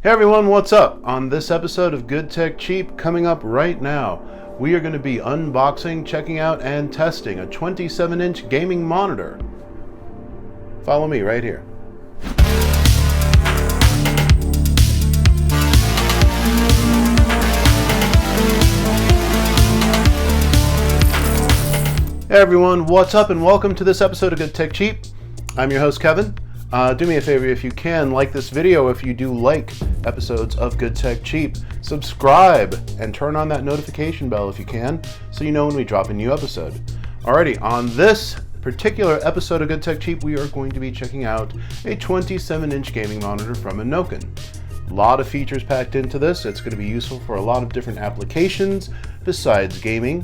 Hey everyone, what's up? On this episode of Good Tech Cheap, coming up right now, we are going to be unboxing, checking out, and testing a 27-inch gaming monitor. Follow me right here. Hey everyone, what's up and welcome to this episode of Good Tech Cheap. I'm your host Kevin. Do me a favor if you can, like this video if you do like episodes of Good Tech Cheap. Subscribe and turn on that notification bell if you can, so you know when we drop a new episode. Alrighty, on this particular episode of Good Tech Cheap, we are going to be checking out a 27-inch gaming monitor from INNOCN. A lot of features packed into this. It's going to be useful for a lot of different applications besides gaming.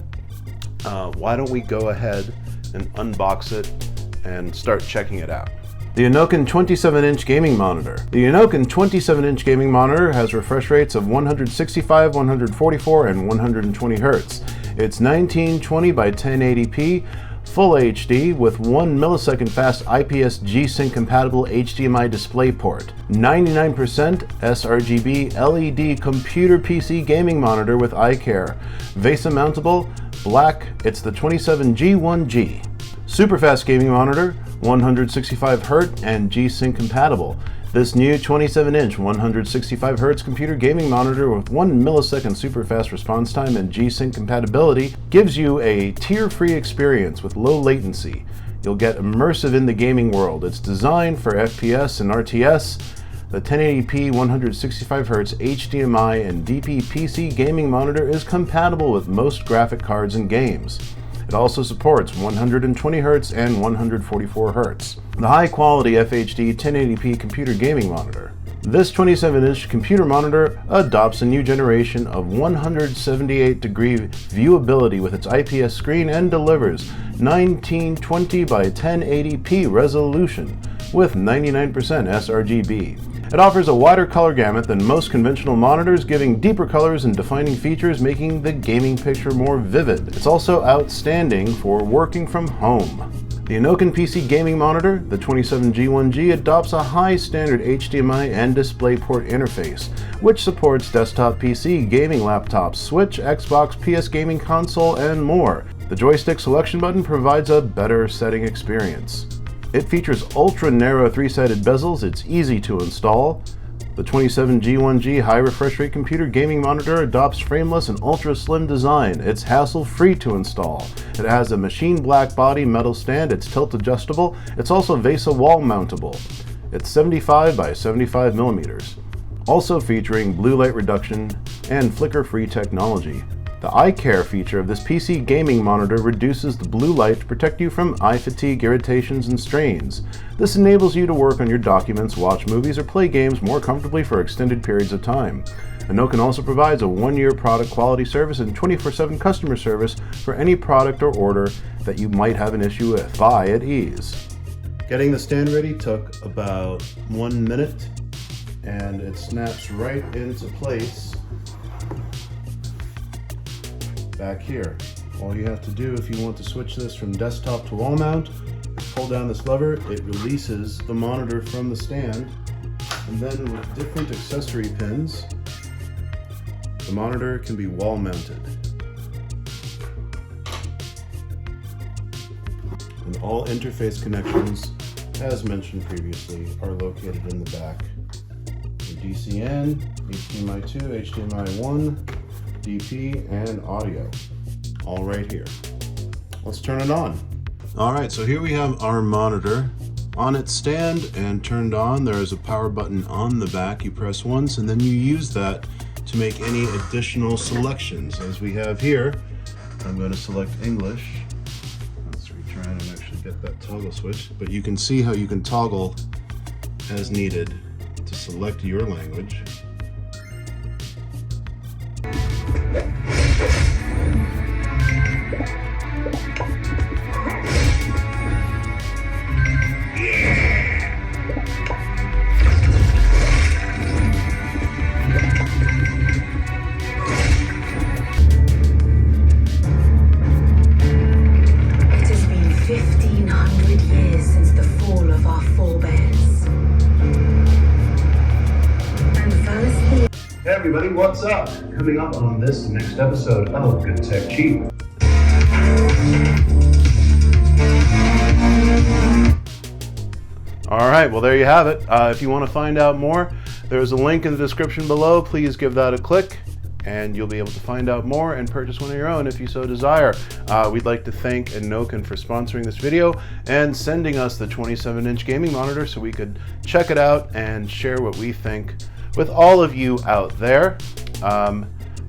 Why don't we go ahead and unbox it and start checking it out. The INNOCN 27-inch gaming monitor. The INNOCN 27-inch gaming monitor has refresh rates of 165, 144, and 120 Hz. It's 1920 by 1080p, full HD with 1 millisecond fast IPS G-Sync compatible HDMI display port. 99% sRGB LED computer PC gaming monitor with eye care. VESA mountable, black, it's the 27G1G. Super fast gaming monitor, 165 Hz and G-Sync compatible. This new 27-inch 165 Hz computer gaming monitor with 1 millisecond super fast response time and G-Sync compatibility gives you a tear-free experience with low latency. You'll get immersive in the gaming world. It's designed for FPS and RTS. The 1080p 165 Hz HDMI and DP PC gaming monitor is compatible with most graphic cards and games. It also supports 120 Hz and 144 Hz. The high-quality FHD 1080p computer gaming monitor. This 27-inch computer monitor adopts a new generation of 178-degree viewability with its IPS screen and delivers 1920 by 1080p resolution with 99% sRGB. It offers a wider color gamut than most conventional monitors, giving deeper colors and defining features, making the gaming picture more vivid. It's also outstanding for working from home. The INNOCN PC gaming monitor, the 27G1G, adopts a high standard HDMI and DisplayPort interface, which supports desktop PC, gaming laptops, Switch, Xbox, PS gaming console, and more. The joystick selection button provides a better setting experience. It features ultra-narrow 3-sided bezels. It's easy to install. The 27G1G high refresh rate computer gaming monitor adopts frameless and ultra-slim design. It's hassle-free to install. It has a machine black body metal stand. It's tilt adjustable. It's also VESA wall mountable. It's 75 by 75 millimeters. Also featuring blue light reduction and flicker-free technology. The eye care feature of this PC gaming monitor reduces the blue light to protect you from eye fatigue, irritations, and strains. This enables you to work on your documents, watch movies, or play games more comfortably for extended periods of time. INNOCN also provides a 1-year product quality service and 24/7 customer service for any product or order that you might have an issue with. Buy at ease. Getting the stand ready took about 1 minute, and it snaps right into place back here. All you have to do if you want to switch this from desktop to wall mount, pull down this lever, it releases the monitor from the stand, and then with different accessory pins, the monitor can be wall mounted. And all interface connections, as mentioned previously, are located in the back. The DCN, HDMI 2, HDMI 1, DP, and audio, all right here. Let's turn it on. All right, so here we have our monitor on its stand and turned on. There is a power button on the back. You press once and then you use that to make any additional selections. As we have here, I'm going to select English. Let's retry and actually get that toggle switch, but you can see how you can toggle as needed to select your language. It has been 1,500 years since the fall of our forebears. And Hey everybody, what's up? Coming up on this next episode of Good Tech Cheap. All right, well there you have it. If you want to find out more, there's a link in the description below. Please give that a click and you'll be able to find out more and purchase one of your own if you so desire. We'd like to thank INNOCN for sponsoring this video and sending us the 27-inch gaming monitor so we could check it out and share what we think with all of you out there.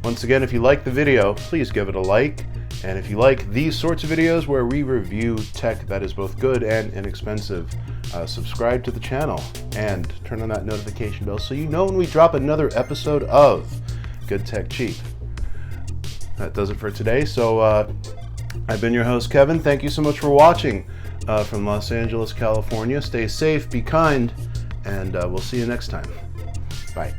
Once again, if you like the video, please give it a like. And if you like these sorts of videos where we review tech that is both good and inexpensive, subscribe to the channel and turn on that notification bell so you know when we drop another episode of Good Tech Cheap. That does it for today. So I've been your host, Kevin. Thank you so much for watching from Los Angeles, California. Stay safe, be kind, and we'll see you next time. Bye.